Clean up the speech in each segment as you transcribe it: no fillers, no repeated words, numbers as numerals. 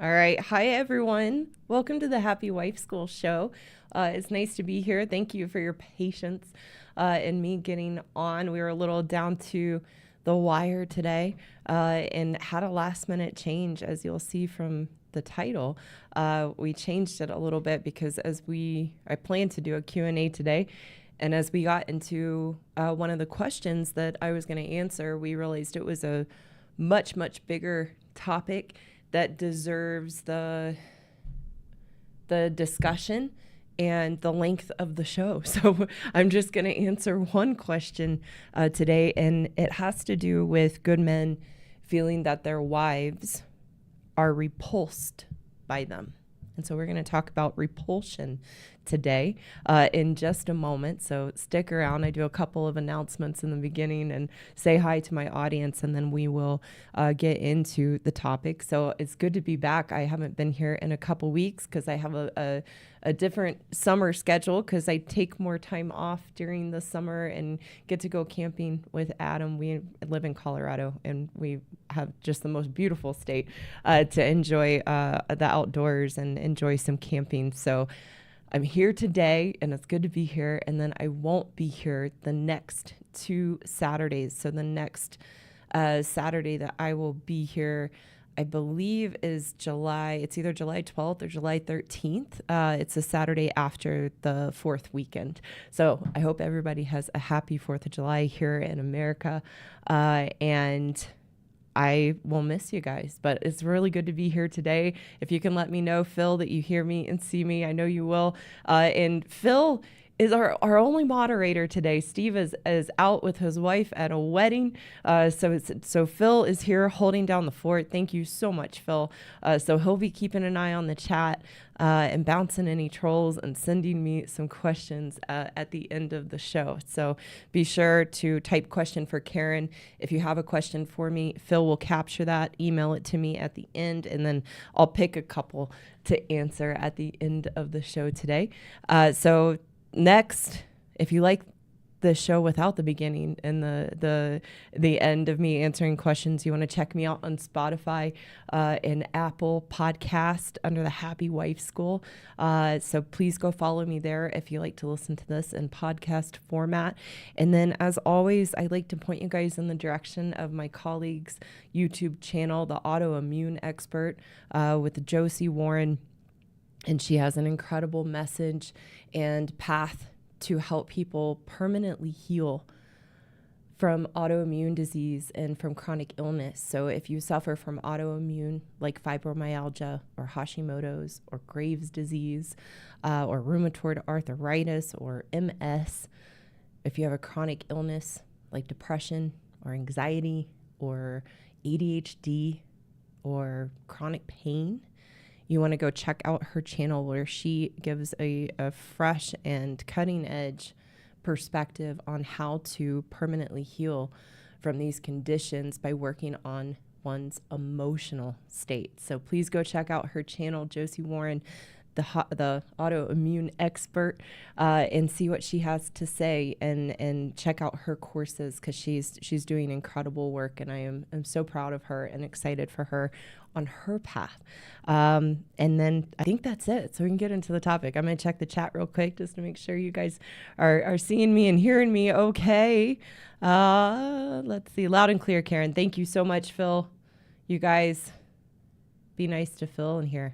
All right. Hi, everyone. Welcome to the Happy Wife School show. It's nice to be here. Thank you for your patience in me getting on. We were a little down to the wire today and had a last minute change, as you'll see from the title. We changed it a little bit because I planned to do a Q&A today. And as we got into one of the questions that I was going to answer, we realized it was a much, much bigger topic that deserves the discussion and the length of the show. So I'm just going to answer one question today, and it has to do with good men feeling that their wives are repulsed by them. And so we're going to talk about repulsion today in just a moment. So stick around. I do a couple of announcements in the beginning and say hi to my audience, and then we will get into the topic. So it's good to be back. I haven't been here in a couple weeks because I have a different summer schedule because I take more time off during the summer and get to go camping with Adam. We live in Colorado, and we have just the most beautiful state to enjoy the outdoors and enjoy some camping. So I'm here today, and it's good to be here. And then I won't be here the next 2 Saturdays. So the next Saturday that I will be here, I believe, is it's either July 12th or July 13th. It's a Saturday after the 4th weekend. So I hope everybody has a happy 4th of July here in America. And I will miss you guys, but it's really good to be here today. If you can let me know, Phil, that you hear me and see me, I know you will. And Phil is our only moderator today. Steve is out with his wife at a wedding. So Phil is here holding down the fort. Thank you so much, Phil. So he'll be keeping an eye on the chat and bouncing any trolls and sending me some questions at the end of the show. So be sure to type question for Karen. If you have a question for me, Phil will capture that, email it to me at the end, and then I'll pick a couple to answer at the end of the show today. So next, if you like the show without the beginning and the end of me answering questions, you want to check me out on Spotify and Apple Podcast under the Happy Wife School. So please go follow me there if you like to listen to this in podcast format. And then, as always, I like to point you guys in the direction of my colleague's YouTube channel, The Autoimmune Expert, with Josie Warren. And she has an incredible message and path to help people permanently heal from autoimmune disease and from chronic illness. So if you suffer from autoimmune, like fibromyalgia or Hashimoto's or Graves' disease or rheumatoid arthritis or MS, if you have a chronic illness like depression or anxiety or ADHD or chronic pain, you want to go check out her channel where she gives a fresh and cutting edge perspective on how to permanently heal from these conditions by working on one's emotional state. So please go check out her channel, Josie Warren, the autoimmune expert, and see what she has to say, and check out her courses because she's doing incredible work, and I'm so proud of her and excited for her on her path. And then I think that's it. So we can get into the topic. I'm going to check the chat real quick just to make sure you guys are seeing me and hearing me okay. Let's see. Loud and clear, Karen. Thank you so much, Phil. You guys be nice to Phil in here.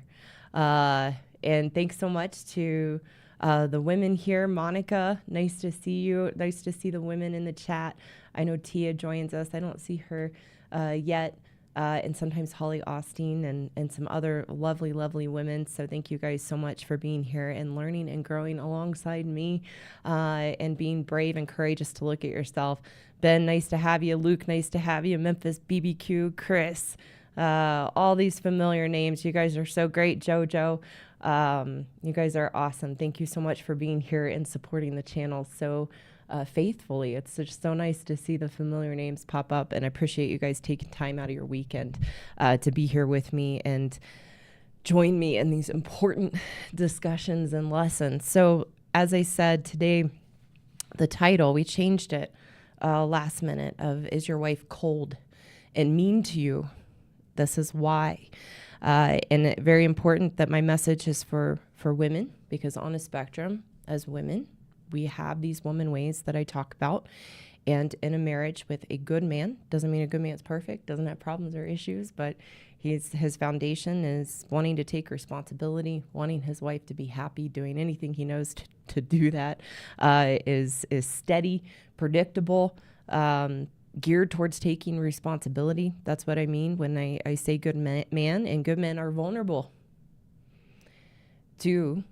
And thanks so much to the women here. Monica, nice to see you. Nice to see the women in the chat. I know Tia joins us. I don't see her yet. And sometimes Holly Austin and some other lovely, lovely women. So thank you guys so much for being here and learning and growing alongside me and being brave and courageous to look at yourself. Ben, nice to have you. Luke, nice to have you. Memphis, BBQ, Chris, all these familiar names. You guys are so great. JoJo, you guys are awesome. Thank you so much for being here and supporting the channel so faithfully. It's just so nice to see the familiar names pop up, and I appreciate you guys taking time out of your weekend to be here with me and join me in these important discussions and lessons. So as I said today, the title, we changed it last minute, of Is Your Wife Cold and Mean to You? This is why. And very important that my message is for women, because on a spectrum, as women, we have these woman ways that I talk about. And in a marriage with a good man, doesn't mean a good man's perfect, doesn't have problems or issues, but his foundation is wanting to take responsibility, wanting his wife to be happy, doing anything he knows to do that, is steady, predictable, geared towards taking responsibility. That's what I mean when I say good man, and good men are vulnerable to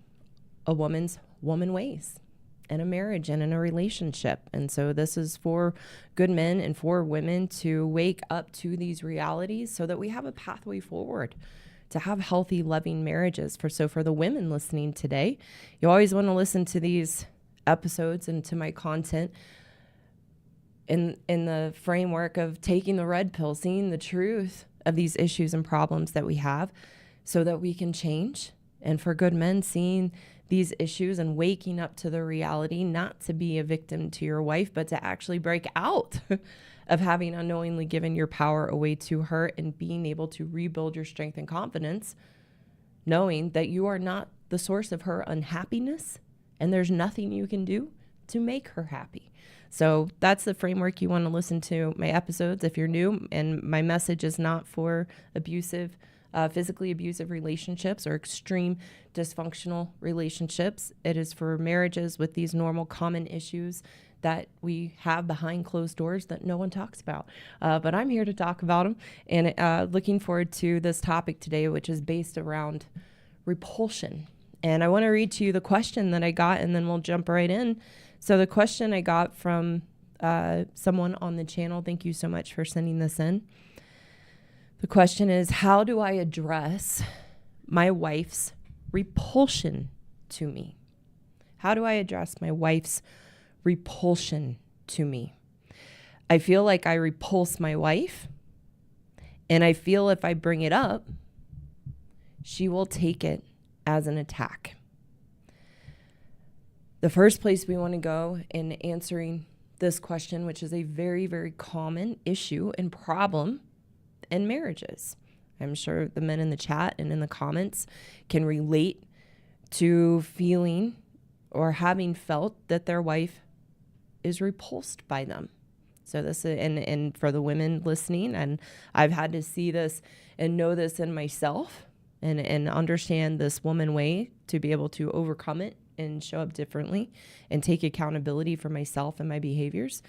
a woman's woman ways in a marriage and in a relationship. And so this is for good men and for women to wake up to these realities so that we have a pathway forward to have healthy, loving marriages. For the women listening today, you always want to listen to these episodes and to my content in the framework of taking the red pill, seeing the truth of these issues and problems that we have so that we can change. And for good men, seeing these issues and waking up to the reality, not to be a victim to your wife, but to actually break out of having unknowingly given your power away to her, and being able to rebuild your strength and confidence, knowing that you are not the source of her unhappiness and there's nothing you can do to make her happy. So that's the framework you want to listen to my episodes if you're new. And my message is not for physically abusive relationships or extreme dysfunctional relationships. It is for marriages with these normal common issues that we have behind closed doors that no one talks about. But I'm here to talk about them, and looking forward to this topic today, which is based around repulsion. And I want to read to you the question that I got, and then we'll jump right in. So the question I got from someone on the channel, thank you so much for sending this in. The question is, how do I address my wife's repulsion to me? How do I address my wife's repulsion to me? I feel like I repulse my wife, and I feel if I bring it up, she will take it as an attack. The first place we want to go in answering this question, which is a very, very common issue and problem in marriages. I'm sure the men in the chat and in the comments can relate to feeling or having felt that their wife is repulsed by them. So this, and for the women listening, and I've had to see this and know this in myself and understand this woman way to be able to overcome it and show up differently and take accountability for myself and my behaviors.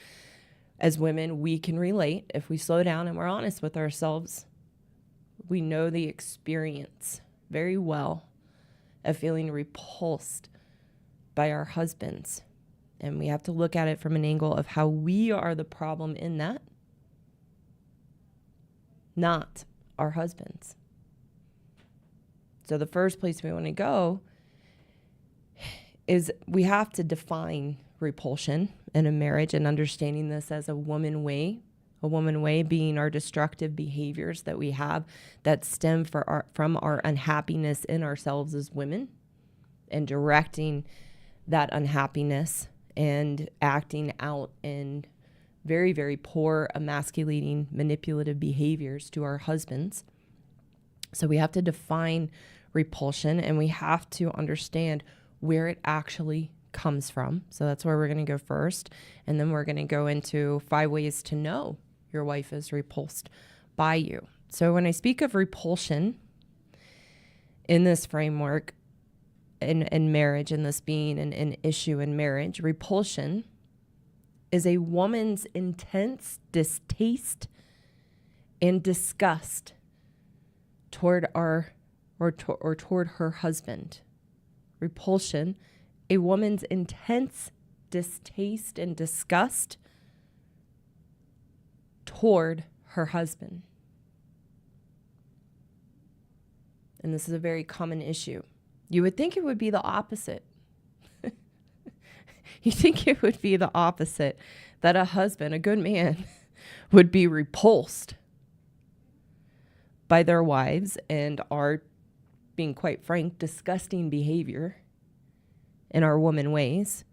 As women, we can relate. If we slow down and we're honest with ourselves, we know the experience very well of feeling repulsed by our husbands. And we have to look at it from an angle of how we are the problem in that, not our husbands. So the first place we want to go is we have to define repulsion in a marriage, and understanding this as a woman way being our destructive behaviors that we have that stem from our unhappiness in ourselves as women, and directing that unhappiness and acting out in very, very poor, emasculating, manipulative behaviors to our husbands. So we have to define repulsion, and we have to understand where it actually comes from. So that's where we're going to go first. And then we're going to go into 5 ways to know your wife is repulsed by you. So when I speak of repulsion in this framework, in marriage, and this being an issue in marriage, repulsion is a woman's intense distaste and disgust toward toward her husband. Repulsion, a woman's intense distaste and disgust toward her husband. And this is a very common issue. You would think it would be the opposite. You think it would be the opposite, that a husband, a good man, would be repulsed by their wives and our, being quite frank, disgusting behavior in our woman ways.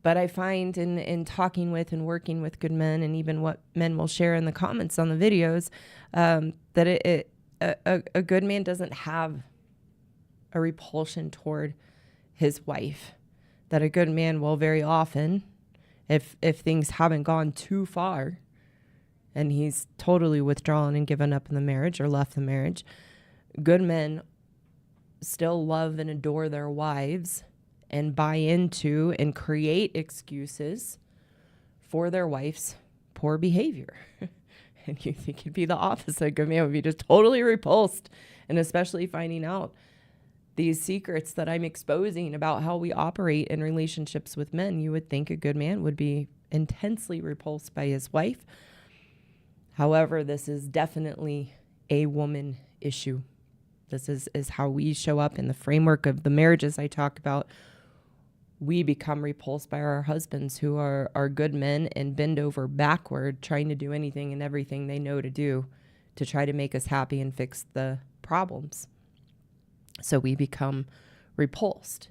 But I find in talking with and working with good men, and even what men will share in the comments on the videos, that a good man doesn't have a repulsion toward his wife. That a good man will very often, if things haven't gone too far and he's totally withdrawn and given up in the marriage or left the marriage, good men still love and adore their wives and buy into and create excuses for their wife's poor behavior. And you think it'd be the opposite. Good man would be just totally repulsed. And especially finding out these secrets that I'm exposing about how we operate in relationships with men, you would think a good man would be intensely repulsed by his wife. However, this is definitely a woman issue. This is how we show up in the framework of the marriages I talk about. We become repulsed by our husbands who are good men and bend over backward trying to do anything and everything they know to do to try to make us happy and fix the problems. So we become repulsed.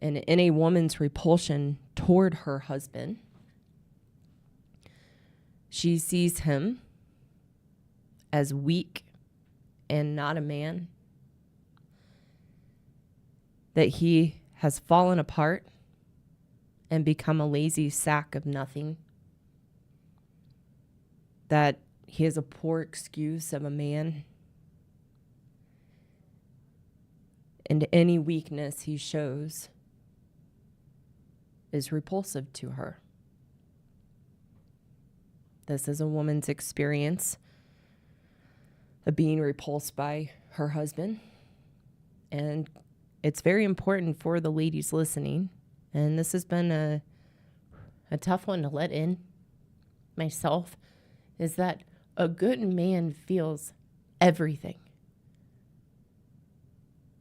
And in a woman's repulsion toward her husband, she sees him as weak and not a man, that he has fallen apart and become a lazy sack of nothing, that he is a poor excuse of a man, and any weakness he shows is repulsive to her. This is a woman's experience of being repulsed by her husband. And it's very important for the ladies listening. And this has been a tough one to let in myself, is that a good man feels everything.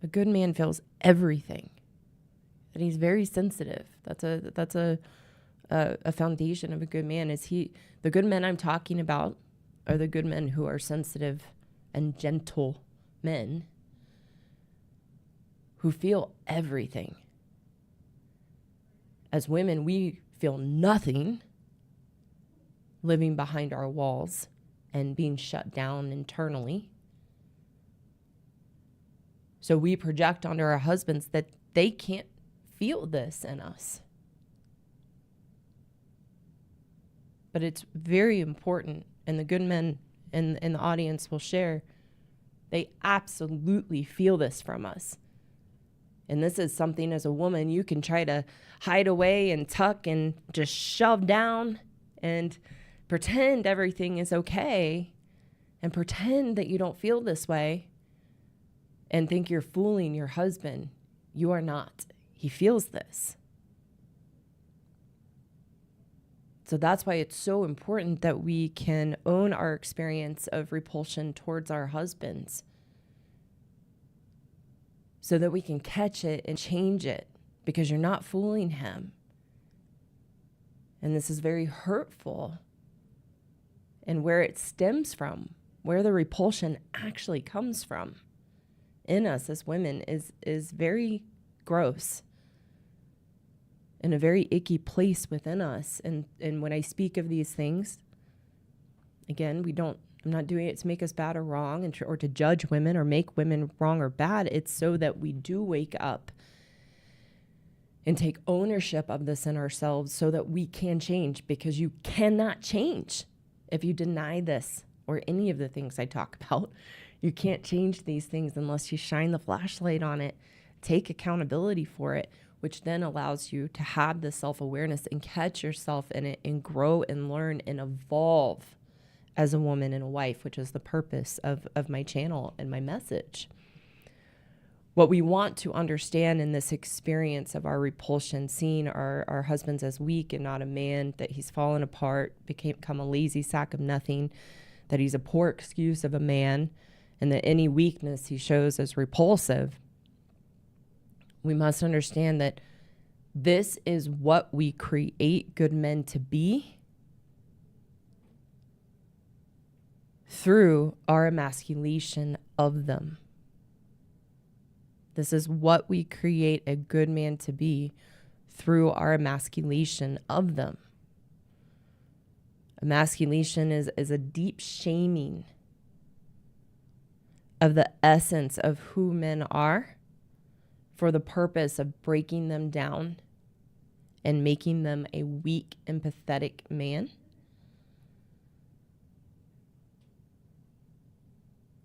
A good man feels everything. That he's very sensitive. That's a foundation of a good man. The good men I'm talking about are the good men who are sensitive and gentle men who feel everything. As women, we feel nothing living behind our walls and being shut down internally. So we project onto our husbands that they can't feel this in us. But it's very important, and the good men in the audience will share, they absolutely feel this from us. And this is something as a woman you can try to hide away and tuck and just shove down and pretend everything is okay and pretend that you don't feel this way and think you're fooling your husband. You are not. He feels this. So that's why it's so important that we can own our experience of repulsion towards our husbands so that we can catch it and change it, because you're not fooling him. And this is very hurtful. And where it stems from, where the repulsion actually comes from in us as women is very gross. In a very icky place within us. And when I speak of these things, again, I'm not doing it to make us bad or wrong or to judge women or make women wrong or bad. It's so that we do wake up and take ownership of this in ourselves so that we can change, because you cannot change if you deny this or any of the things I talk about. You can't change these things unless you shine the flashlight on it, take accountability for it, which then allows you to have the self-awareness and catch yourself in it and grow and learn and evolve as a woman and a wife, which is the purpose of my channel and my message. What we want to understand in this experience of our repulsion, seeing our husbands as weak and not a man, that he's fallen apart, become a lazy sack of nothing, that he's a poor excuse of a man, and that any weakness he shows is repulsive, we must understand that this is what we create good men to be through our emasculation of them. This is what we create a good man to be through our emasculation of them. Emasculation is a deep shaming of the essence of who men are for the purpose of breaking them down and making them a weak and pathetic man,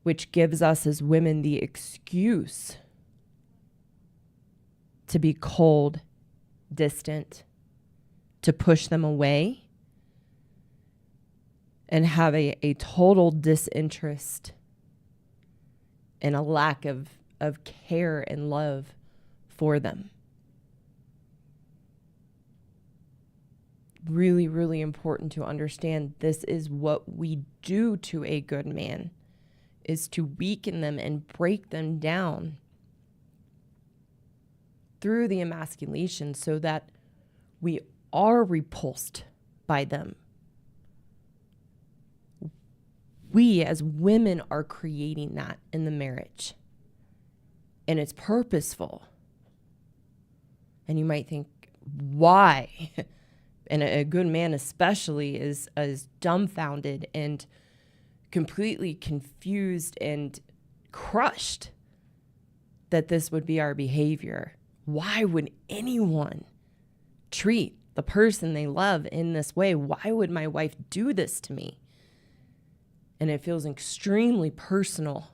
which gives us as women the excuse to be cold, distant, to push them away, and have a total disinterest and a lack of care and love for them. Really, really important to understand this is what we do to a good man, is to weaken them and break them down through the emasculation so that we are repulsed by them. We as women are creating that in the marriage. And it's purposeful. And you might think, why? And a good man especially is dumbfounded and completely confused and crushed that this would be our behavior. Why would anyone treat the person they love in this way? Why would my wife do this to me? And it feels extremely personal.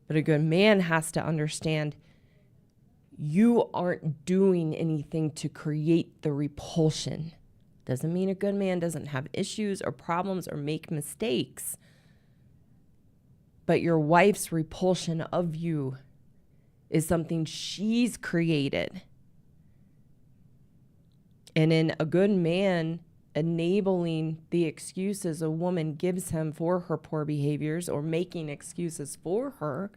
But a good man has to understand you aren't doing anything to create the repulsion. Doesn't mean a good man doesn't have issues or problems or make mistakes. But your wife's repulsion of you is something she's created. And in a good man enabling the excuses a woman gives him for her poor behaviors or making excuses for her,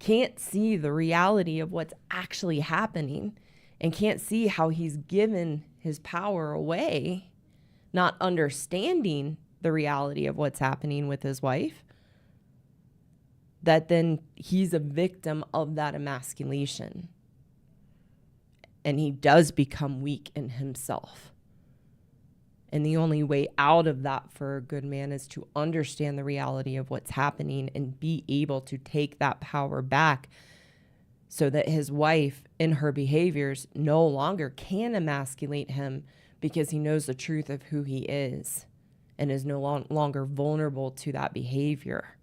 can't see the reality of what's actually happening and can't see how he's given his power away, not understanding the reality of what's happening with his wife, that then he's a victim of that emasculation. And he does become weak in himself. And the only way out of that for a good man is to understand the reality of what's happening and be able to take that power back so that his wife in her behaviors no longer can emasculate him because he knows the truth of who he is and is no longer vulnerable to that behavior.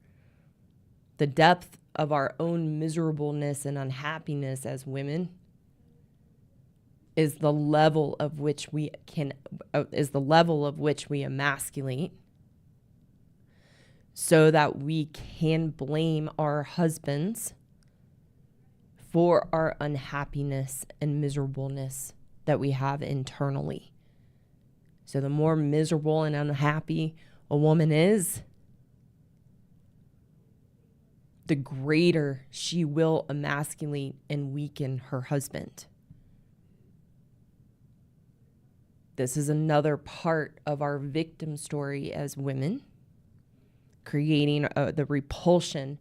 The depth of our own miserableness and unhappiness as women is the level of which we emasculate so that we can blame our husbands for our unhappiness and miserableness that we have internally. So the more miserable and unhappy a woman is, the greater she will emasculate and weaken her husband. This is another part of our victim story as women, creating the repulsion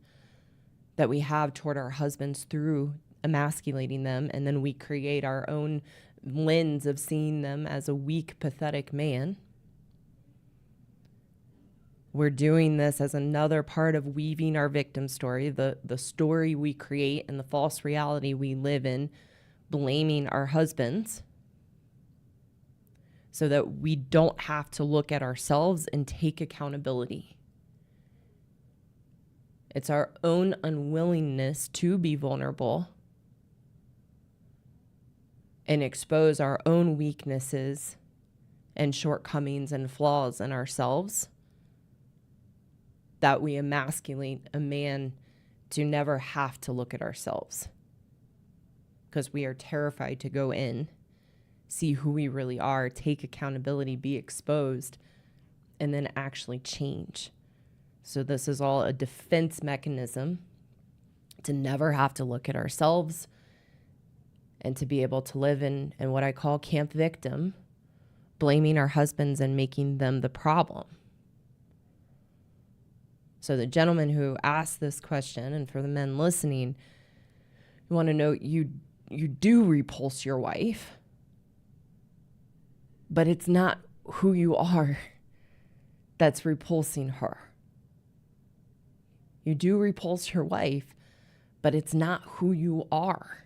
that we have toward our husbands through emasculating them, and then we create our own lens of seeing them as a weak, pathetic man. We're doing this as another part of weaving our victim story, the story we create and the false reality we live in, blaming our husbands, so that we don't have to look at ourselves and take accountability. It's our own unwillingness to be vulnerable and expose our own weaknesses and shortcomings and flaws in ourselves that we emasculate a man to never have to look at ourselves, because we are terrified to go in, see who we really are, take accountability, be exposed, and then actually change. So this is all a defense mechanism to never have to look at ourselves and to be able to live in what I call camp victim, blaming our husbands and making them the problem. So the gentleman who asked this question, and for the men listening, you want to know you do repulse your wife, but it's not who you are that's repulsing her. You do repulse your wife, but it's not who you are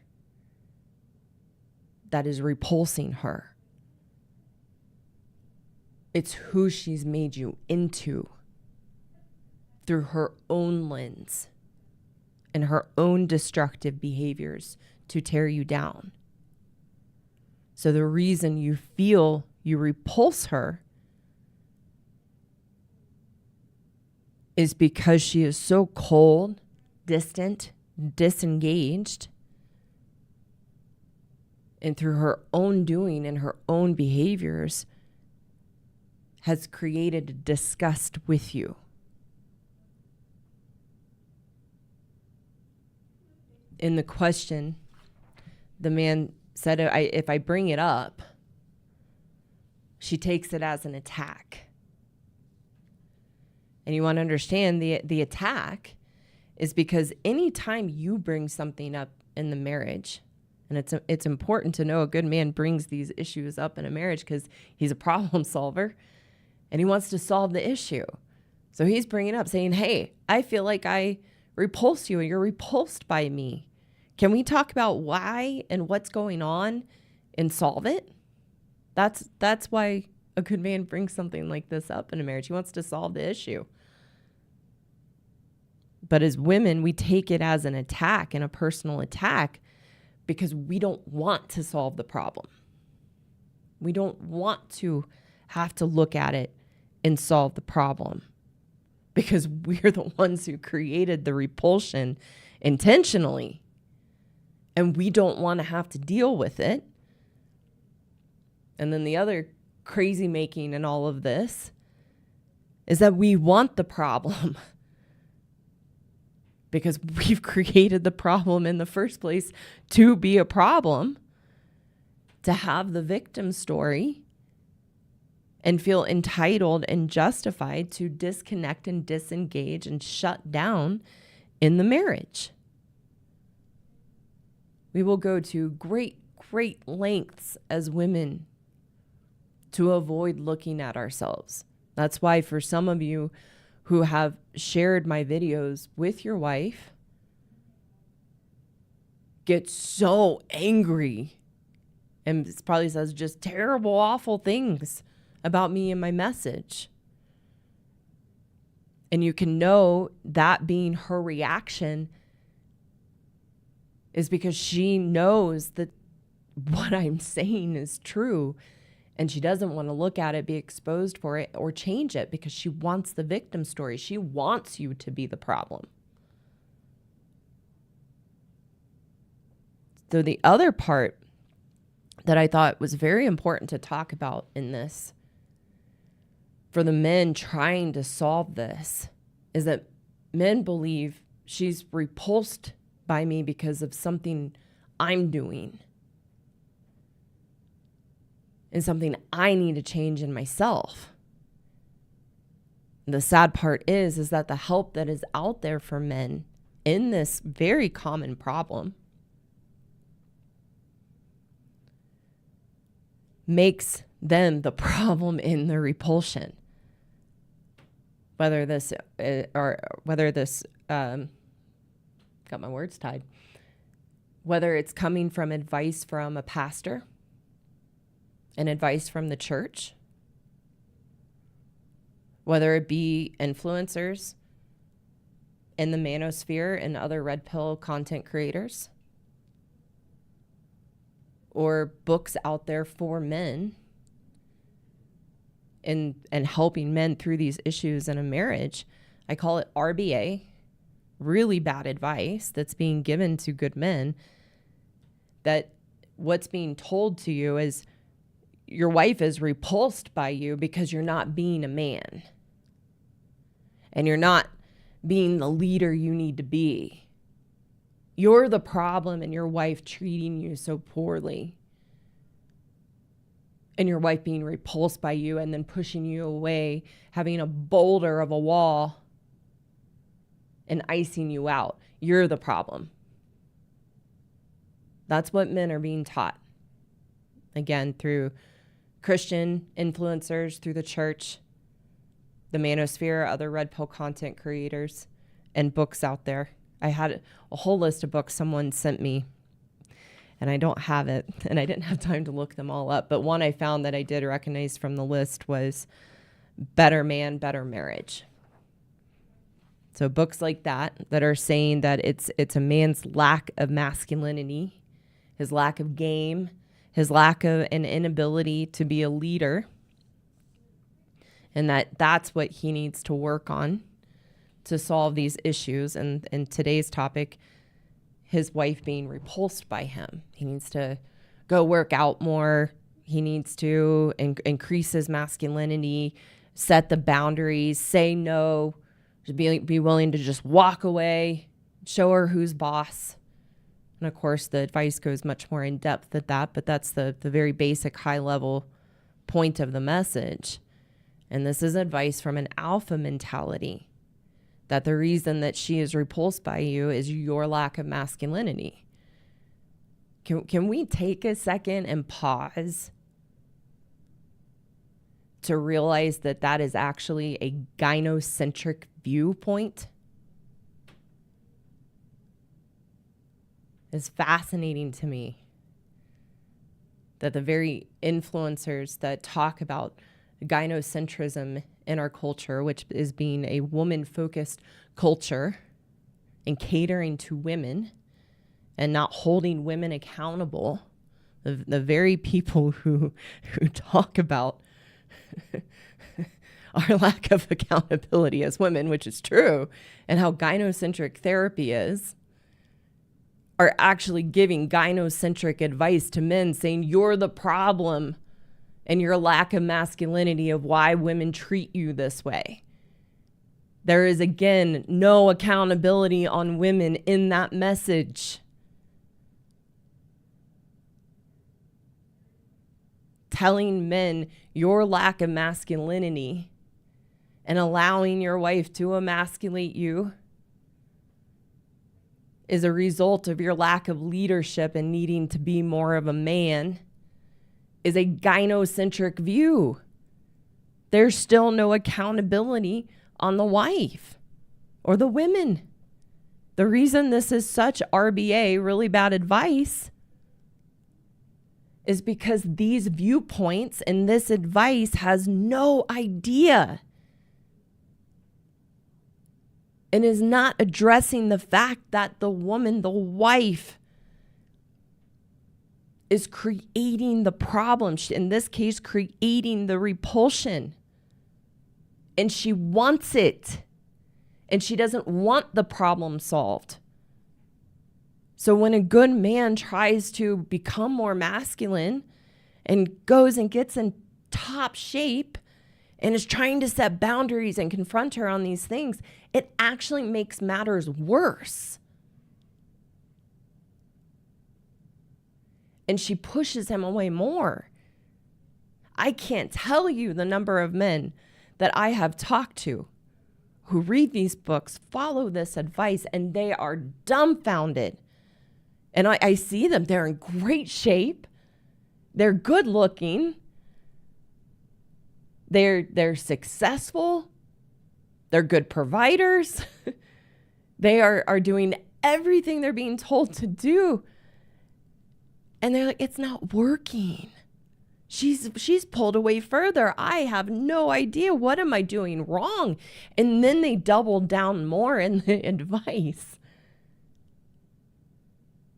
that is repulsing her. It's who she's made you into through her own lens and her own destructive behaviors to tear you down. So the reason you feel you repulse her is because she is so cold, distant, disengaged, and through her own doing and her own behaviors has created a disgust with you. In the question, the man said, if I bring it up, she takes it as an attack. And you want to understand the attack is because anytime you bring something up in the marriage, and it's important to know a good man brings these issues up in a marriage because he's a problem solver and he wants to solve the issue. So he's bringing up saying, hey, I feel like I repulse you and you're repulsed by me. Can we talk about why and what's going on and solve it? That's why a good man brings something like this up in a marriage. He wants to solve the issue. But as women, we take it as an attack and a personal attack because we don't want to solve the problem. We don't want to have to look at it and solve the problem because we're the ones who created the repulsion intentionally. And we don't want to have to deal with it. And then the other crazy making in all of this is that we want the problem because we've created the problem in the first place to be a problem, to have the victim story and feel entitled and justified to disconnect and disengage and shut down in the marriage. We will go to great lengths as women to avoid looking at ourselves. That's why for some of you who have shared my videos with your wife, get so angry and it probably says just terrible, awful things about me and my message. And you can know that being her reaction is because she knows that what I'm saying is true and she doesn't want to look at it, be exposed for it, or change it because she wants the victim story. She wants you to be the problem. So the other part that I thought was very important to talk about in this, for the men trying to solve this, is that men believe she's repulsed by me because of something I'm doing and something I need to change in myself. The sad part is that the help that is out there for men in this very common problem makes them the problem in the repulsion. Whether this got my words tied. Whether it's coming from advice from a pastor and advice from the church, whether it be influencers in the manosphere and other red pill content creators, or books out there for men and helping men through these issues in a marriage. I call it RBA. Really bad advice that's being given to good men, that what's being told to you is your wife is repulsed by you because you're not being a man and you're not being the leader you need to be. You're the problem and your wife treating you so poorly and your wife being repulsed by you and then pushing you away, having a boulder of a wall and icing you out. You're the problem. That's what men are being taught. Again, through Christian influencers, through the church, the manosphere, other red pill content creators. and books out there. I had a whole list of books someone sent me, and I don't have it, and I didn't have time to look them all up. But one I found that I did recognize from the list was Better Man, Better Marriage. So books like that are saying that it's a man's lack of masculinity, his lack of game, his lack of an inability to be a leader, and that's what he needs to work on to solve these issues. And today's topic, his wife being repulsed by him. He needs to go work out more. He needs to increase his masculinity, set the boundaries, say no, be willing to just walk away, show her who's boss. And of course, the advice goes much more in depth at that, but that's the very basic high level point of the message. And this is advice from an alpha mentality, that the reason that she is repulsed by you is your lack of masculinity. Can we take a second and pause to realize that that is actually a gynocentric viewpoint? It's fascinating to me that the very influencers that talk about gynocentrism in our culture, which is being a woman-focused culture and catering to women and not holding women accountable, the very people who talk about our lack of accountability as women, which is true, and how gynocentric therapy is, are actually giving gynocentric advice to men, saying you're the problem and your lack of masculinity of why women treat you this way. There is, again, no accountability on women in that message. Telling men your lack of masculinity and allowing your wife to emasculate you is a result of your lack of leadership and needing to be more of a man is a gynocentric view. There's still no accountability on the wife or the women. The reason this is such RBA, really bad advice, is because these viewpoints and this advice has no idea and is not addressing the fact that the woman, the wife, is creating the problem. In this case, creating the repulsion. And she wants it. And she doesn't want the problem solved. So when a good man tries to become more masculine and goes and gets in top shape and is trying to set boundaries and confront her on these things, it actually makes matters worse. And she pushes him away more. I can't tell you the number of men that I have talked to who read these books, follow this advice, and they are dumbfounded. And I see them. They're in great shape. They're good looking. They're successful. They're good providers. They are doing everything they're being told to do. And they're like, it's not working. She's pulled away further. I have no idea. What am I doing wrong? And then they double down more in the advice.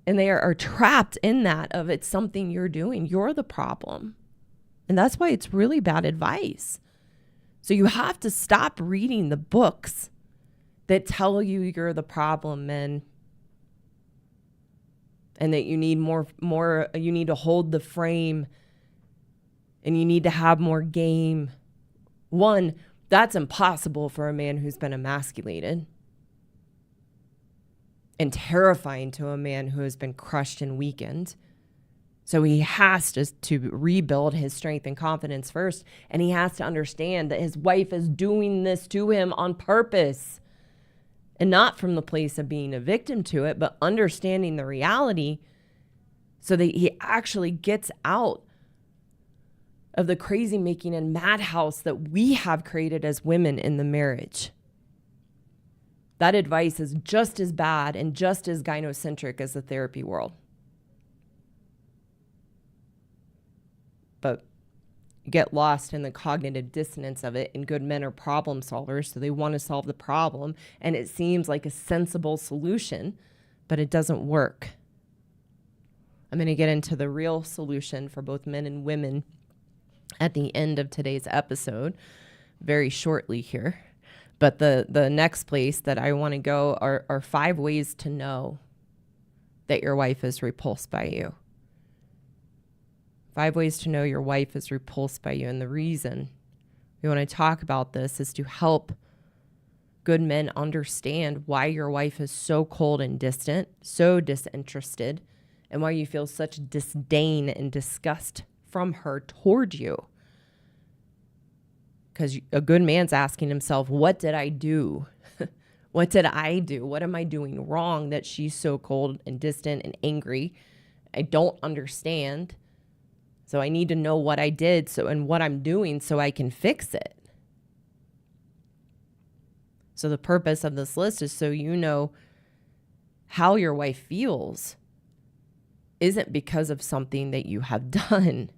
And they are trapped in that of it's something you're doing. You're the problem. And that's why it's really bad advice. So you have to stop reading the books that tell you you're the problem, men. And that you need more, you need to hold the frame and you need to have more game. One, that's impossible for a man who's been emasculated. And terrifying to a man who has been crushed and weakened. So he has to rebuild his strength and confidence first. And he has to understand that his wife is doing this to him on purpose. And not from the place of being a victim to it, but understanding the reality so that he actually gets out of the crazy making and madhouse that we have created as women in the marriage. That advice is just as bad and just as gynocentric as the therapy world. But you get lost in the cognitive dissonance of it, and good men are problem solvers, so they want to solve the problem, and it seems like a sensible solution, but it doesn't work. I'm going to get into the real solution for both men and women at the end of today's episode very shortly here. But the next place that I want to go are 5 ways to know that your wife is repulsed by you. 5 ways to know your wife is repulsed by you. And the reason we want to talk about this is to help good men understand why your wife is so cold and distant, so disinterested, and why you feel such disdain and disgust from her toward you. Because a good man's asking himself, what did I do? What did I do? What am I doing wrong that she's so cold and distant and angry? I don't understand. So I need to know what I did and what I'm doing so I can fix it. So the purpose of this list is so you know how your wife feels isn't because of something that you have done.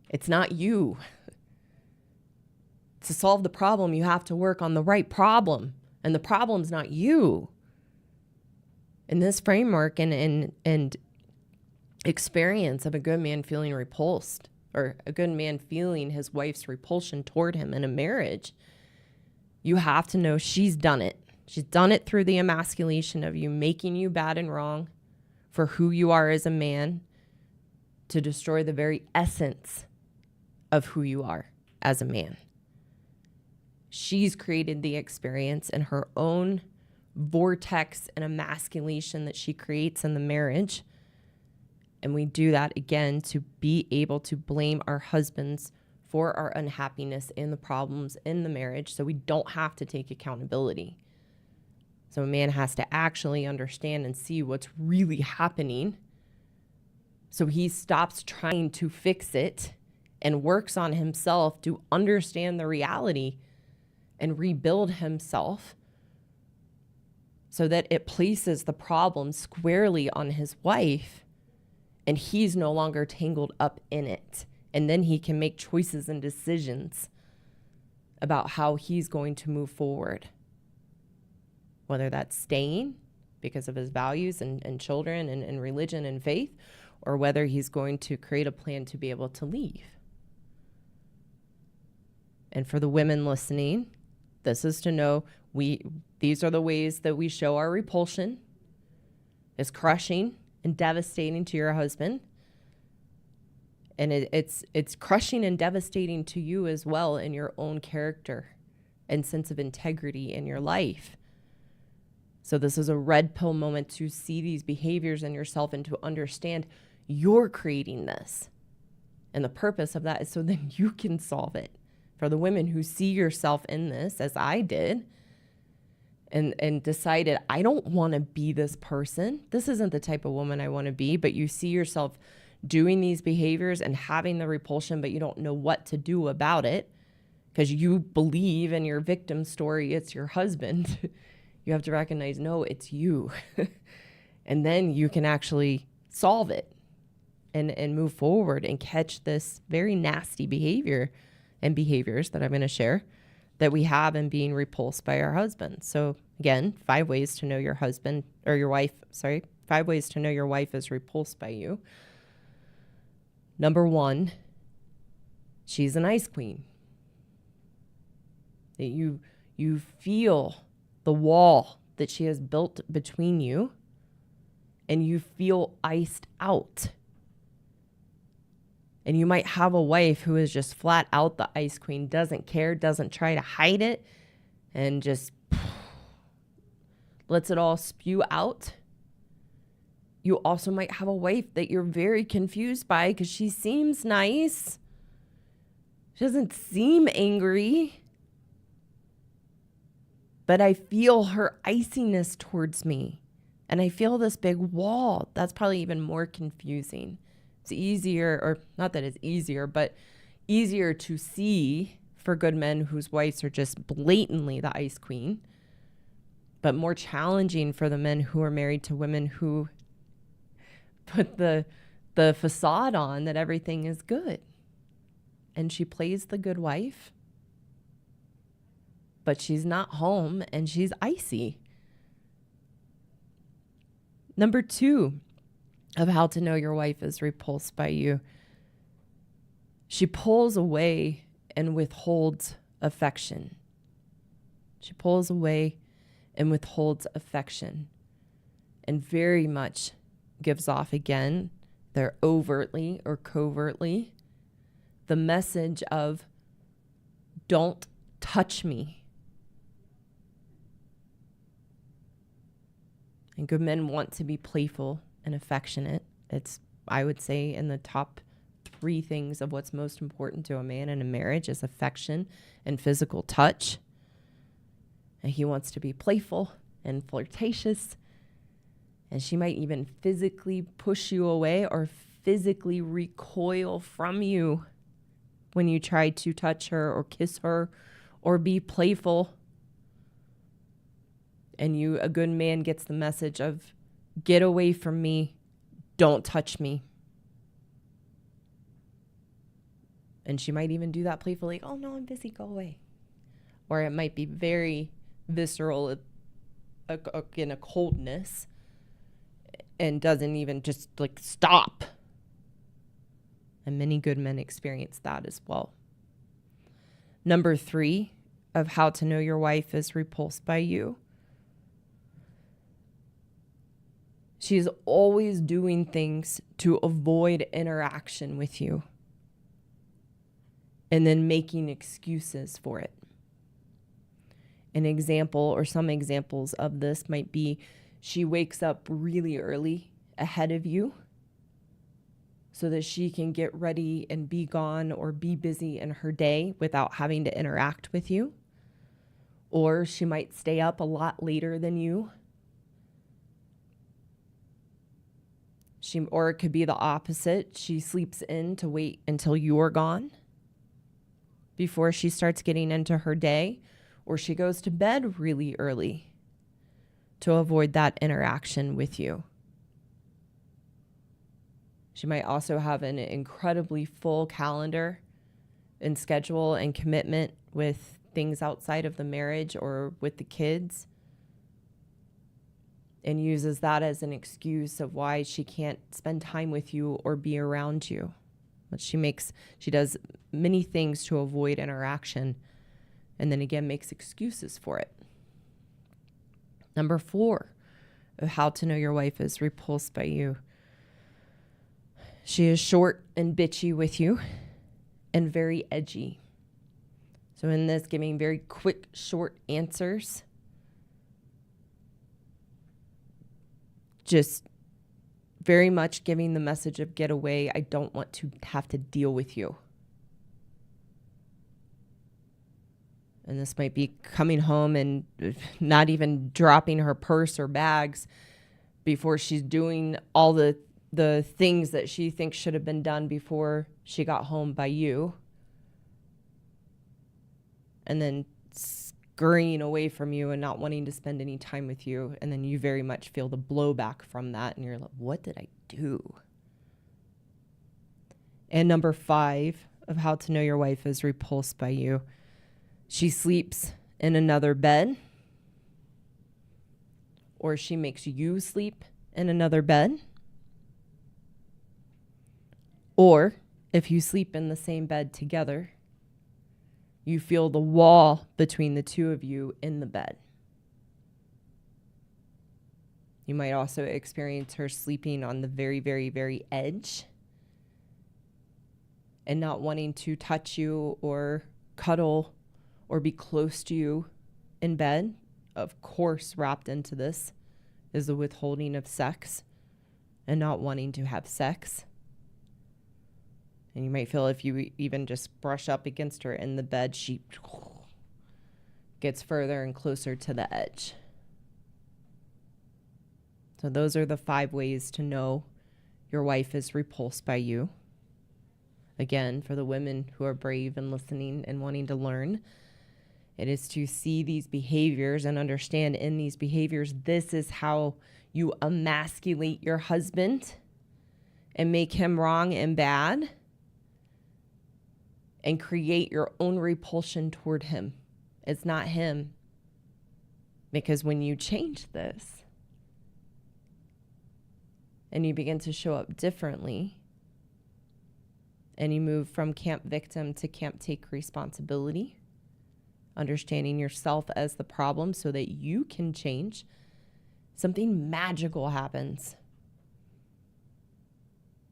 It's not you. To solve the problem, you have to work on the right problem. And the problem's not you. In this framework and experience of a good man feeling repulsed, or a good man feeling his wife's repulsion toward him in a marriage, you have to know she's done it. She's done it through the emasculation of you, making you bad and wrong for who you are as a man, to destroy the very essence of who you are as a man. She's created the experience in her own vortex and emasculation that she creates in the marriage. And we do that, again, to be able to blame our husbands for our unhappiness and the problems in the marriage, so we don't have to take accountability. So a man has to actually understand and see what's really happening, so he stops trying to fix it and works on himself to understand the reality and rebuild himself, so that it places the problem squarely on his wife and he's no longer tangled up in it. And then he can make choices and decisions about how he's going to move forward, whether that's staying because of his values and children and religion and faith, or whether he's going to create a plan to be able to leave. And for the women listening, this is to know these are the ways that we show our repulsion is crushing and devastating to your husband. And it's crushing and devastating to you as well in your own character and sense of integrity in your life. So this is a red pill moment to see these behaviors in yourself and to understand you're creating this. And the purpose of that is so then you can solve it. For the women who see yourself in this, as I did, and decided, I don't want to be this person. This isn't the type of woman I want to be, but you see yourself doing these behaviors and having the repulsion, but you don't know what to do about it because you believe in your victim story it's your husband. You have to recognize, no, it's you. And then you can actually solve it and move forward and catch this very nasty behavior and behaviors that I'm going to share that we have in being repulsed by our husband. So again, 5 ways to know your husband or your wife, 5 ways to know your wife is repulsed by you. Number 1, she's an ice queen. That you feel the wall that she has built between you, and you feel iced out. And you might have a wife who is just flat out the ice queen, doesn't care, doesn't try to hide it, and just lets it all spew out. You also might have a wife that you're very confused by because she seems nice. She doesn't seem angry. But I feel her iciness towards me. And I feel this big wall. That's probably even more confusing. It's easier, or not that it's easier, but easier to see for good men whose wives are just blatantly the ice queen. but more challenging for the men who are married to women who put the facade on that everything is good. And she plays the good wife, but she's not home and she's icy. Number 2 of how to know your wife is repulsed by you. She pulls away and withholds affection. She pulls away and withholds affection and very much gives off, again, they're overtly or covertly, the message of, don't touch me. And good men want to be playful and affectionate. It's, I would say, in the top 3 things of what's most important to a man in a marriage is affection and physical touch. And he wants to be playful and flirtatious. And she might even physically push you away or physically recoil from you when you try to touch her or kiss her or be playful. And a good man gets the message of, get away from me, don't touch me. And she might even do that playfully, oh no, I'm busy, go away. Or it might be very visceral, in a coldness, and doesn't even just like stop. And many good men experience that as well. Number 3 of how to know your wife is repulsed by you. She's always doing things to avoid interaction with you and then making excuses for it. An example or some examples of this might be she wakes up really early ahead of you so that she can get ready and be gone or be busy in her day without having to interact with you. Or she might stay up a lot later than you. Or it could be the opposite. She sleeps in to wait until you're gone before she starts getting into her day, or she goes to bed really early to avoid that interaction with you. She might also have an incredibly full calendar and schedule and commitment with things outside of the marriage or with the kids, and uses that as an excuse of why she can't spend time with you or be around you. But she does many things to avoid interaction, and then again makes excuses for it. Number 4 of how to know your wife is repulsed by you. She is short and bitchy with you and very edgy. So in this, giving very quick, short answers. Just very much giving the message of, get away. I don't want to have to deal with you. And this might be coming home and not even dropping her purse or bags before she's doing all the things that she thinks should have been done before she got home by you. And then scurrying away from you and not wanting to spend any time with you. And then you very much feel the blowback from that. And you're like, what did I do? And number 5 of how to know your wife is repulsed by you. She sleeps in another bed, or she makes you sleep in another bed. Or if you sleep in the same bed together, you feel the wall between the two of you in the bed. You might also experience her sleeping on the very, very, very edge and not wanting to touch you or cuddle or be close to you in bed. Of course, wrapped into this is the withholding of sex and not wanting to have sex. And you might feel if you even just brush up against her in the bed, she gets further and closer to the edge. So those are the 5 ways to know your wife is repulsed by you. Again, for the women who are brave and listening and wanting to learn. It is to see these behaviors and understand in these behaviors, this is how you emasculate your husband and make him wrong and bad and create your own repulsion toward him. It's not him. Because when you change this and you begin to show up differently and you move from camp victim to camp take responsibility, understanding yourself as the problem so that you can change, something magical happens.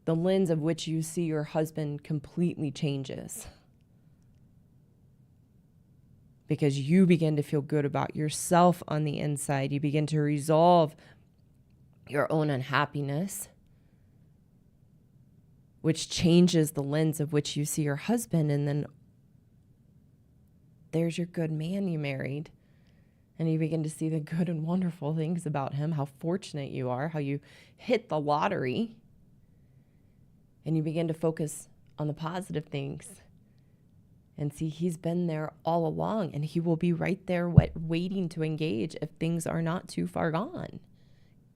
The lens of which you see your husband completely changes. Because you begin to feel good about yourself on the inside. You begin to resolve your own unhappiness, which changes the lens of which you see your husband. And then there's your good man you married. And you begin to see the good and wonderful things about him, how fortunate you are, how you hit the lottery. And you begin to focus on the positive things and see he's been there all along, and he will be right there waiting to engage if things are not too far gone.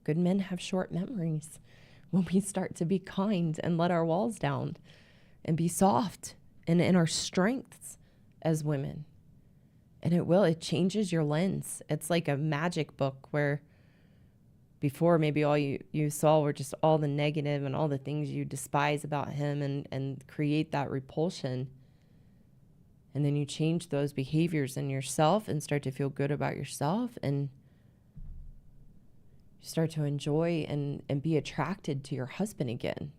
Good men have short memories. When we start to be kind and let our walls down and be soft and in our strengths as women. And it changes your lens. It's like a magic book where before maybe all you saw were just all the negative and all the things you despise about him and create that repulsion. And then you change those behaviors in yourself and start to feel good about yourself, and you start to enjoy and be attracted to your husband again.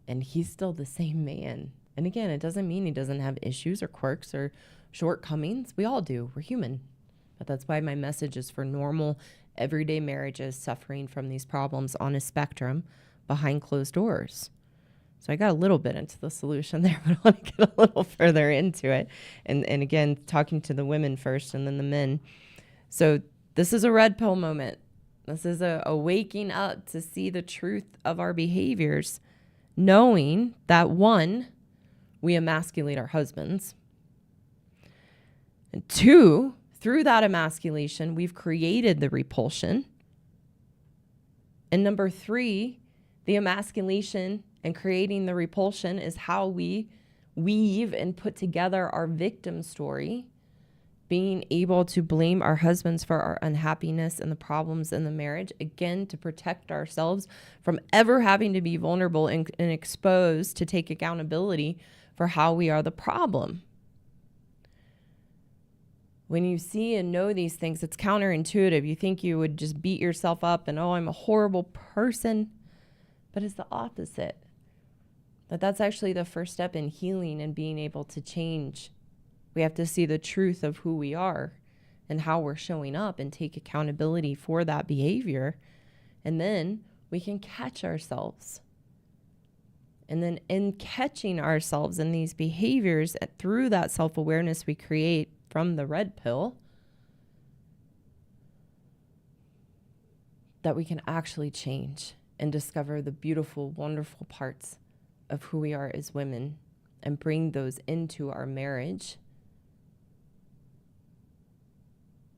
And he's still the same man. And again, it doesn't mean he doesn't have issues or quirks or shortcomings. We all do. We're human. But that's why my message is for normal, everyday marriages suffering from these problems on a spectrum behind closed doors. So I got a little bit into the solution there, but I want to get a little further into it. And again, talking to the women first and then the men. So this is a red pill moment. This is a waking up to see the truth of our behaviors, knowing that one, we emasculate our husbands. And two, through that emasculation, we've created the repulsion. And number three, the emasculation and creating the repulsion is how we weave and put together our victim story, being able to blame our husbands for our unhappiness and the problems in the marriage, again, to protect ourselves from ever having to be vulnerable and exposed to take accountability for how we are the problem. When you see and know these things, it's counterintuitive. You think you would just beat yourself up and, oh, I'm a horrible person. But it's the opposite. That's actually the first step in healing and being able to change. We have to see the truth of who we are and how we're showing up and take accountability for that behavior. And then we can catch ourselves. And then in catching ourselves in these behaviors through that self-awareness we create from the red pill, that we can actually change and discover the beautiful, wonderful parts of who we are as women and bring those into our marriage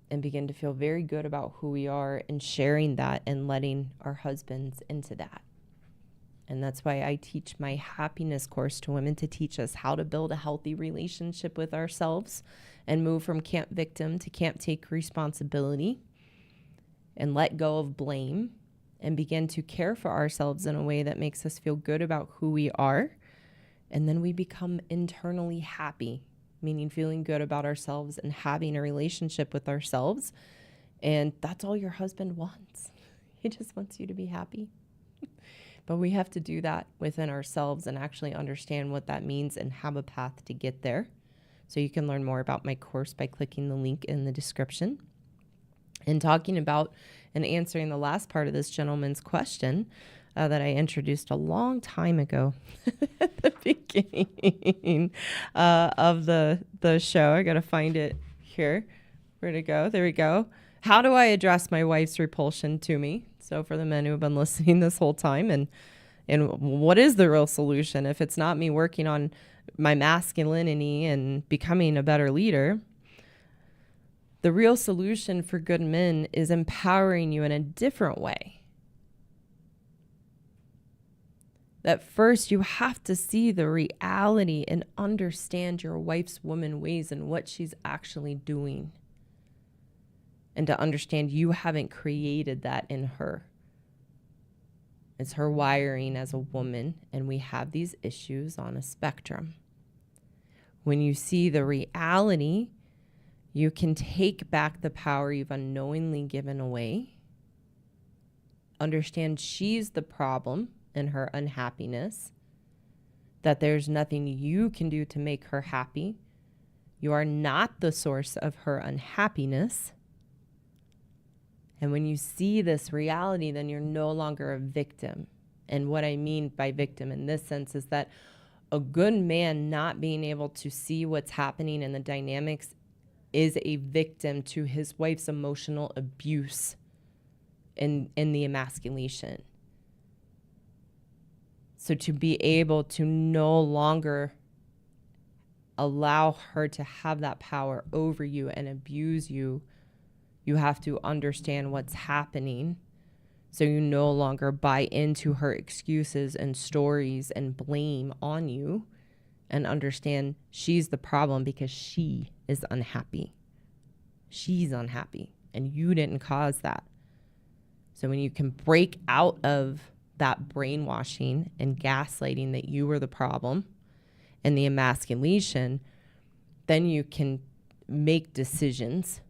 and begin to feel very good about who we are and sharing that and letting our husbands into that. And that's why I teach my happiness course to women, to teach us how to build a healthy relationship with ourselves and move from camp victim to camp take responsibility and let go of blame and begin to care for ourselves in a way that makes us feel good about who we are. And then we become internally happy, meaning feeling good about ourselves and having a relationship with ourselves. And that's all your husband wants. He just wants you to be happy. But we have to do that within ourselves and actually understand what that means and have a path to get there. So you can learn more about my course by clicking the link in the description. And talking about and answering the last part of this gentleman's question that I introduced a long time ago at the beginning of the show. I got to find it here. Where'd it go? There we go. How do I address my wife's repulsion to me? So for the men who have been listening this whole time, and what is the real solution if it's not me working on my masculinity and becoming a better leader? The real solution for good men is empowering you in a different way. That first you have to see the reality and understand your wife's woman ways and what she's actually doing. And to understand you haven't created that in her. It's her wiring as a woman, and we have these issues on a spectrum. When you see the reality, you can take back the power you've unknowingly given away. Understand she's the problem in her unhappiness, that there's nothing you can do to make her happy. You are not the source of her unhappiness. And when you see this reality, then you're no longer a victim. And what I mean by victim in this sense is that a good man not being able to see what's happening in the dynamics is a victim to his wife's emotional abuse in the emasculation. So to be able to no longer allow her to have that power over you and abuse you, you have to understand what's happening so you no longer buy into her excuses and stories and blame on you, and understand she's the problem because she is unhappy. She's unhappy and you didn't cause that. So when you can break out of that brainwashing and gaslighting that you were the problem and the emasculation, then you can make decisions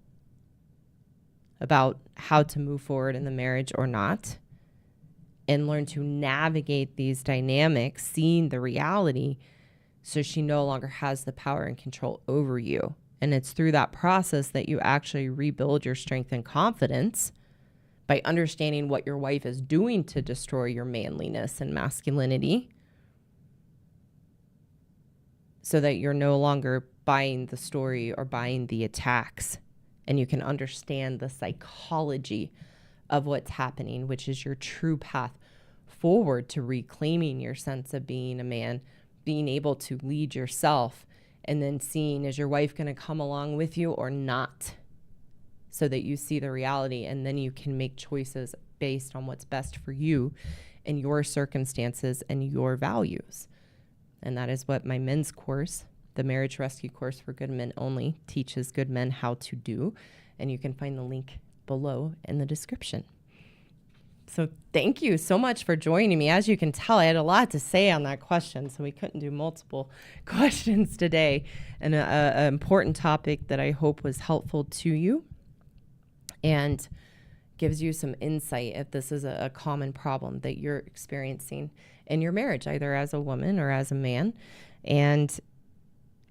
about how to move forward in the marriage or not, and learn to navigate these dynamics, seeing the reality, so she no longer has the power and control over you. And it's through that process that you actually rebuild your strength and confidence by understanding what your wife is doing to destroy your manliness and masculinity, so that you're no longer buying the story or buying the attacks, and you can understand the psychology of what's happening, which is your true path forward to reclaiming your sense of being a man, being able to lead yourself, and then seeing, is your wife going to come along with you or not? So that you see the reality, and then you can make choices based on what's best for you and your circumstances and your values. And that is what my men's course, the Marriage Rescue Course for Good Men Only, teaches good men how to do. And you can find the link below in the description. So thank you so much for joining me. As you can tell, I had a lot to say on that question, so we couldn't do multiple questions today. And an important topic that I hope was helpful to you and gives you some insight if this is a common problem that you're experiencing in your marriage, either as a woman or as a man. And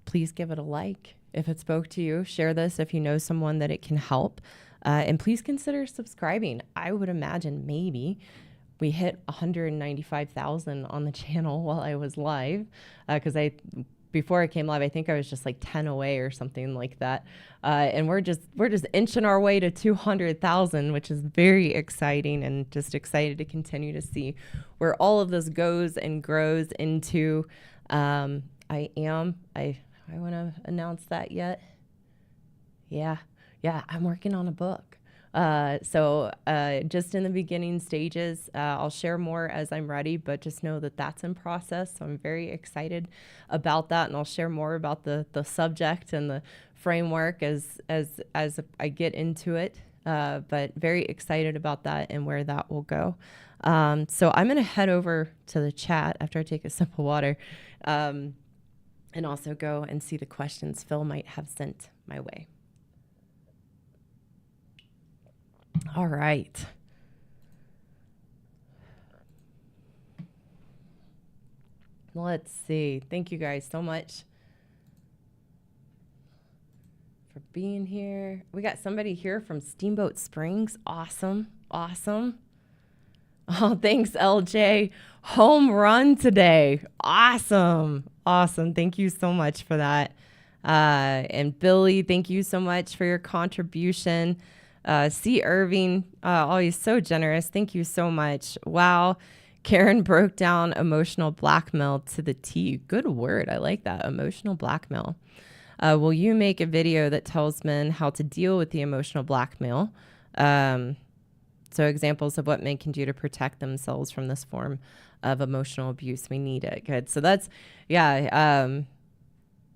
please give it a like if it spoke to you. Share this if you know someone that it can help. And please consider subscribing. I would imagine maybe we hit 195,000 on the channel while I was live, because before I came live, I think I was just like 10 away or something like that. And we're just inching our way to 200,000, which is very exciting, and just excited to continue to see where all of this goes and grows into. I want to announce that yet. Yeah, I'm working on a book. So just in the beginning stages, I'll share more as I'm ready, but just know that that's in process. So I'm very excited about that, and I'll share more about the subject and the framework as I get into it. But very excited about that and where that will go. So I'm going to head over to the chat after I take a sip of water, and also go and see the questions Phil might have sent my way. All right. Let's see. Thank you guys so much for being here. We got somebody here from Steamboat Springs. Awesome. Oh, thanks, LJ. Home run today. Awesome. Thank you so much for that. And Billy, thank you so much for your contribution. C. Irving, always so generous. Thank you so much. Wow. Karen broke down emotional blackmail to the T. Good word. I like that. Emotional blackmail. Will you make a video that tells men how to deal with the emotional blackmail? So examples of what men can do to protect themselves from this form of emotional abuse. We need it. Good. So that's, yeah.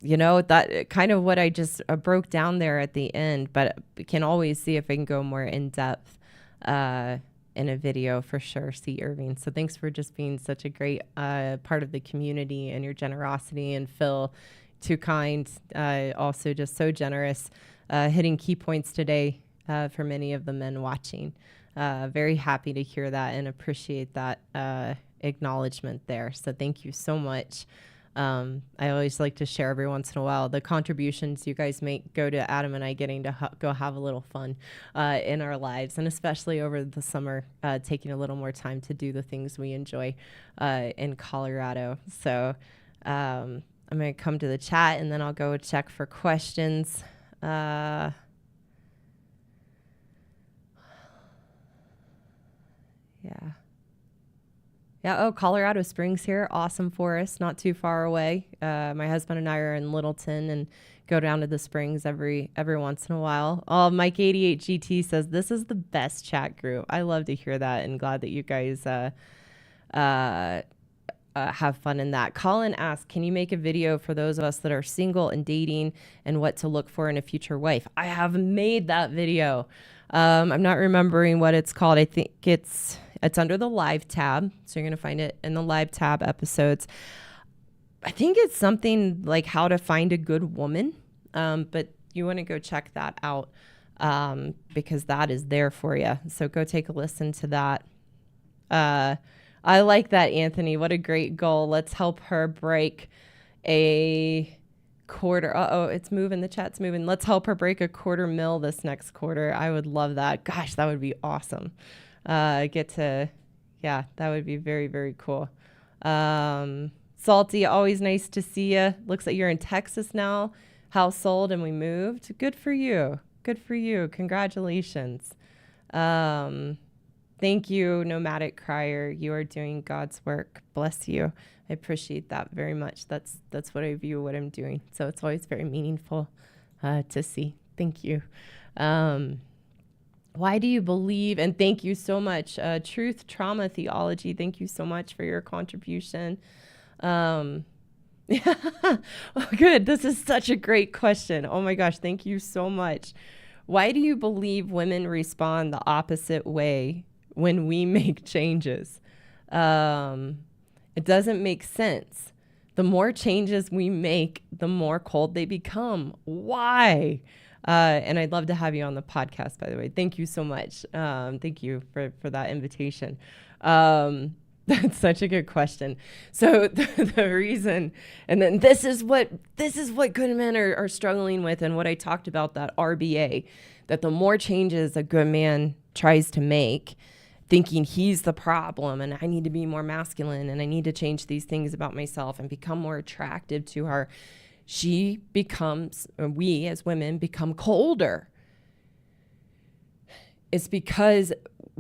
That kind of what I just broke down there at the end, but we can always see if I can go more in depth in a video for sure. C. Irving. So thanks for just being such a great part of the community and your generosity. And Phil, too kind, also just so generous, hitting key points today for many of the men watching. Very happy to hear that and appreciate that acknowledgement there. So thank you so much. I always like to share every once in a while the contributions you guys make go to Adam and I getting to go have a little fun in our lives, and especially over the summer, taking a little more time to do the things we enjoy in Colorado. So I'm going to come to the chat and then I'll go check for questions. Yeah. Yeah. Oh, Colorado Springs here. Awesome forest, not too far away. My husband and I are in Littleton and go down to the springs every once in a while. Oh, Mike 88 GT says this is the best chat group. I love to hear that and glad that you guys have fun in that. Colin asked, can you make a video for those of us that are single and dating and what to look for in a future wife? I have made that video. I'm not remembering what it's called. I think it's under the live tab. So you're going to find it in the live tab episodes. I think it's something like how to find a good woman. But you want to go check that out because that is there for you. So go take a listen to that. I like that, Anthony. What a great goal. Let's help her break a quarter. It's moving. The chat's moving. Let's help her break $250,000 this next quarter. I would love that. Gosh, that would be awesome. That would be very, very cool. Salty, always nice to see you. Looks like you're in Texas now. House sold and we moved. Good for you. Good for you. Congratulations. Thank you, Nomadic Crier. You are doing God's work. Bless you. I appreciate that very much. That's what I view what I'm doing. So it's always very meaningful to see. Thank you. Why do you believe? And thank you so much. Truth Trauma Theology. Thank you so much for your contribution. Oh, good. This is such a great question. Oh my gosh. Thank you so much. Why do you believe women respond the opposite way when we make changes? It doesn't make sense. The more changes we make, the more cold they become. Why? And I'd love to have you on the podcast, by the way. Thank you so much. Thank you for that invitation. That's such a good question. So the reason, and then this is what good men are struggling with, and what I talked about, that RBA, that the more changes a good man tries to make, thinking he's the problem and I need to be more masculine and I need to change these things about myself and become more attractive to her, we as women become colder. It's because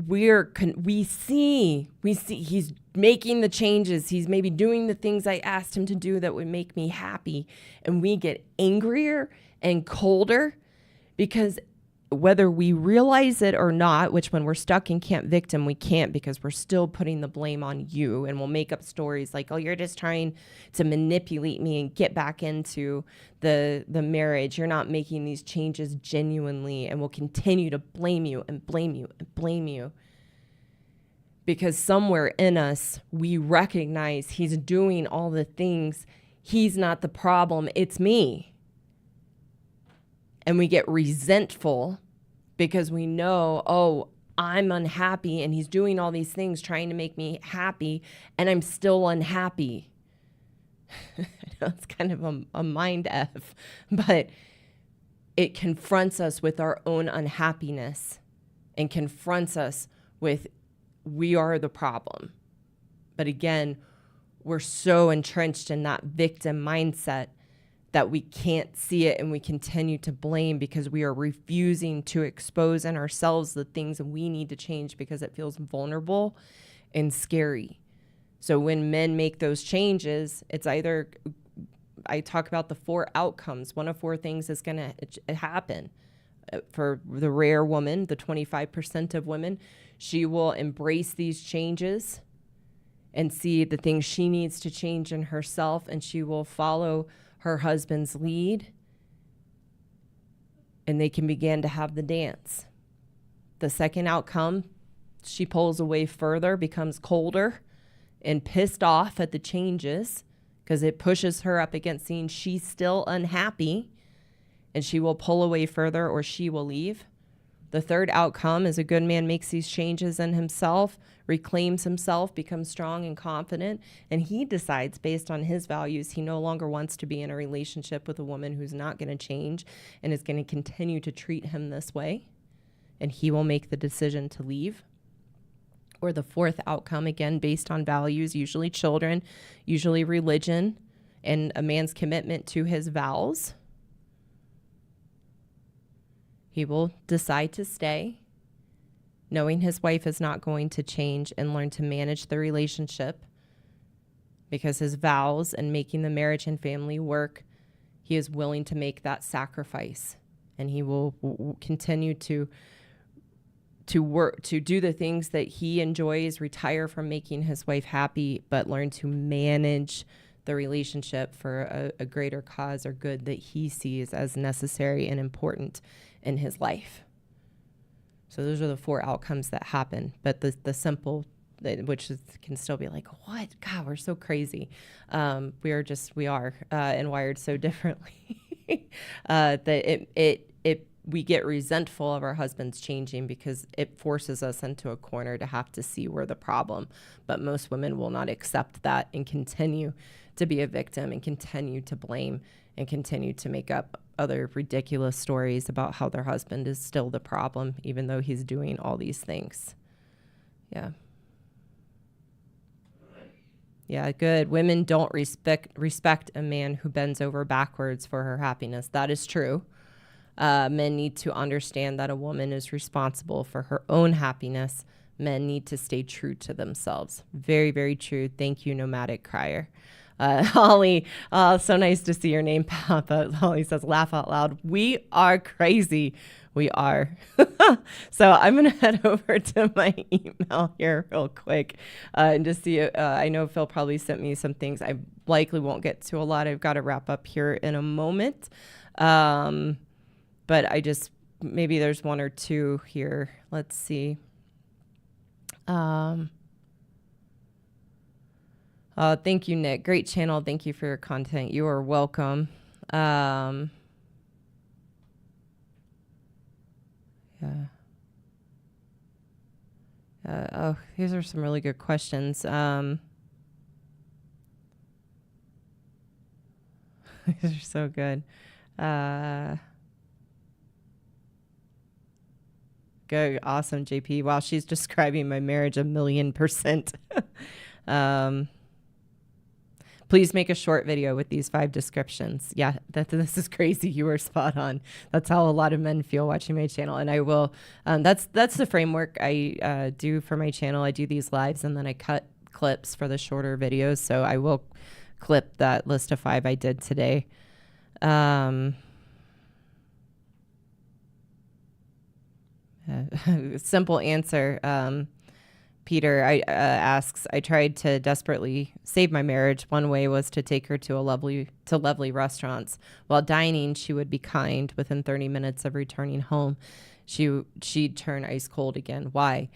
we see he's making the changes. He's maybe doing the things I asked him to do that would make me happy. And we get angrier and colder because whether we realize it or not, which when we're stuck in camp victim, we can't because we're still putting the blame on you, and we'll make up stories like, oh, you're just trying to manipulate me and get back into the marriage. You're not making these changes genuinely, and we'll continue to blame you and blame you and blame you. Because somewhere in us, we recognize he's doing all the things. He's not the problem. It's me. And we get resentful because we know, oh, I'm unhappy and he's doing all these things trying to make me happy and I'm still unhappy. I know it's kind of a mind F, but it confronts us with our own unhappiness and confronts us with we are the problem. But again, we're so entrenched in that victim mindset that we can't see it, and we continue to blame because we are refusing to expose in ourselves the things that we need to change because it feels vulnerable and scary. So when men make those changes, it's either I talk about the 4 outcomes. One of 4 things is going to happen. For the rare woman, the 25% of women, she will embrace these changes and see the things she needs to change in herself, and she will follow her husband's lead, and they can begin to have the dance. The second outcome, she pulls away further, becomes colder and pissed off at the changes because it pushes her up against seeing she's still unhappy, and she will pull away further or she will leave. The third outcome is a good man makes these changes in himself, reclaims himself, becomes strong and confident, and he decides based on his values he no longer wants to be in a relationship with a woman who's not going to change and is going to continue to treat him this way, and he will make the decision to leave. Or the fourth outcome, again, based on values, usually children, usually religion, and a man's commitment to his vows. He will decide to stay, knowing his wife is not going to change, and learn to manage the relationship because his vows and making the marriage and family work, he is willing to make that sacrifice, and he will continue to work, to do the things that he enjoys, retire from making his wife happy, but learn to manage the relationship for a greater cause or good that he sees as necessary and important in his life. So those are the 4 outcomes that happen. But the simple, which can still be like, what? God, we're so crazy. We are and wired so differently that we get resentful of our husbands changing because it forces us into a corner to have to see we're the problem. But most women will not accept that and continue to be a victim and continue to blame and continue to make up other ridiculous stories about how their husband is still the problem, even though he's doing all these things. Yeah. Yeah, good. Women don't respect a man who bends over backwards for her happiness. That is true. Men need to understand that a woman is responsible for her own happiness. Men need to stay true to themselves. Very, very true. Thank you, Nomadic Crier. Holly, so nice to see your name pop up. Holly says, laugh out loud. We are crazy. We are. So I'm going to head over to my email here real quick and just see. I know Phil probably sent me some things. I likely won't get to a lot. I've got to wrap up here in a moment. But maybe there's 1 or 2 here. Let's see. Thank you, Nick. Great channel. Thank you for your content. You are welcome. Yeah. These are some really good questions. These are so good. Good. Awesome, JP. Wow, she's describing my marriage 1,000,000%. Please make a short video with these 5 descriptions. Yeah, this is crazy. You were spot on. That's how a lot of men feel watching my channel. And I will, that's the framework I do for my channel. I do these lives and then I cut clips for the shorter videos. So I will clip that list of 5 I did today. Simple answer. Peter asks, I tried to desperately save my marriage. One way was to take her to lovely restaurants. While dining, she would be kind. Within 30 minutes of returning home, she'd turn ice cold again. Why?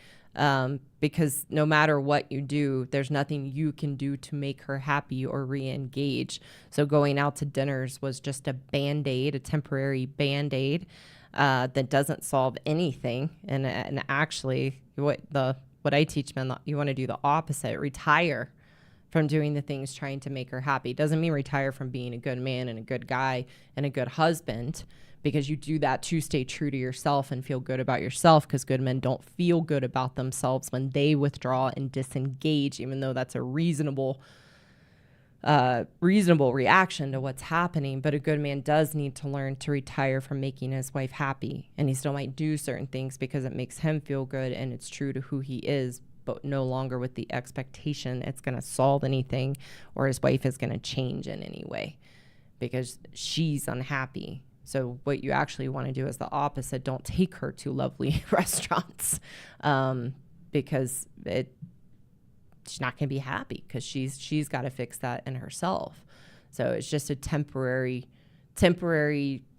Because no matter what you do, there's nothing you can do to make her happy or re-engage. So going out to dinners was just a Band-Aid, a temporary Band-Aid that doesn't solve anything. And actually, what I teach men, you want to do the opposite. Retire from doing the things trying to make her happy. Doesn't mean retire from being a good man and a good guy and a good husband, because you do that to stay true to yourself and feel good about yourself, because good men don't feel good about themselves when they withdraw and disengage, even though that's a reasonable reaction to what's happening. But a good man does need to learn to retire from making his wife happy, and he still might do certain things because it makes him feel good and it's true to who he is, but no longer with the expectation it's going to solve anything or his wife is going to change in any way. because she's unhappy. So what you actually want to do is the opposite. Don't take her to lovely restaurants, because she's not going to be happy, because she's got to fix that in herself. So it's just a temporary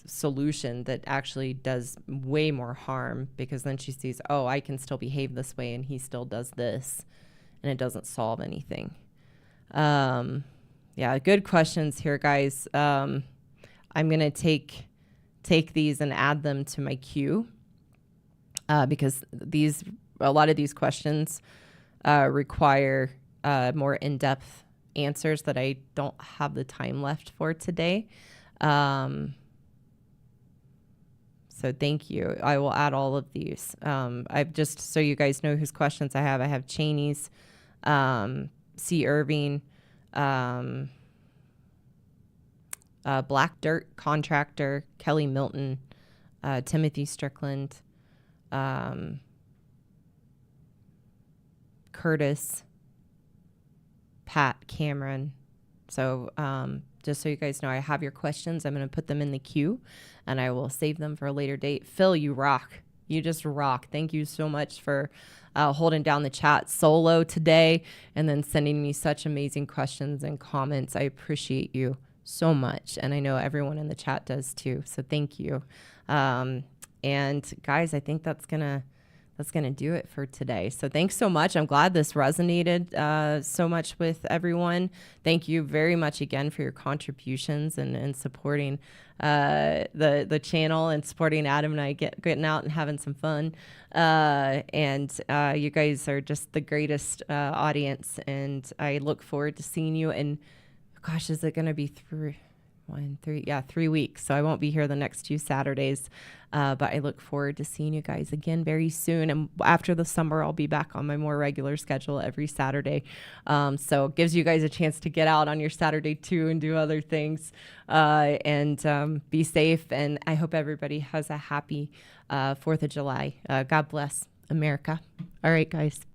solution that actually does way more harm, because then she sees, oh, I can still behave this way and he still does this, and it doesn't solve anything. Yeah, good questions here, guys. I'm going to take these and add them to my queue, because a lot of these questions require more in-depth answers that I don't have the time left for today. So thank you. I will add all of these. I've just, so you guys know whose questions I have Cheney's, C. Irving, Black Dirt Contractor, Kelly Milton, Timothy Strickland, Curtis, Pat, Cameron. So just so you guys know, I have your questions. I'm going to put them in the queue, and I will save them for a later date. Phil, you rock. You just rock. Thank you so much for holding down the chat solo today and then sending me such amazing questions and comments. I appreciate you so much, and I know everyone in the chat does too. So thank you. And guys, I think that's gonna do it for today. So thanks so much. I'm glad this resonated so much with everyone. Thank you very much again for your contributions and supporting the channel and supporting Adam and I getting out and having some fun. And you guys are just the greatest audience, and I look forward to seeing you. And gosh, is it going to be 3 weeks. So I won't be here the next 2 Saturdays, but I look forward to seeing you guys again very soon. And after the summer, I'll be back on my more regular schedule every Saturday. So it gives you guys a chance to get out on your Saturday too and do other things, and be safe. And I hope everybody has a happy 4th of July. God bless America. All right, guys.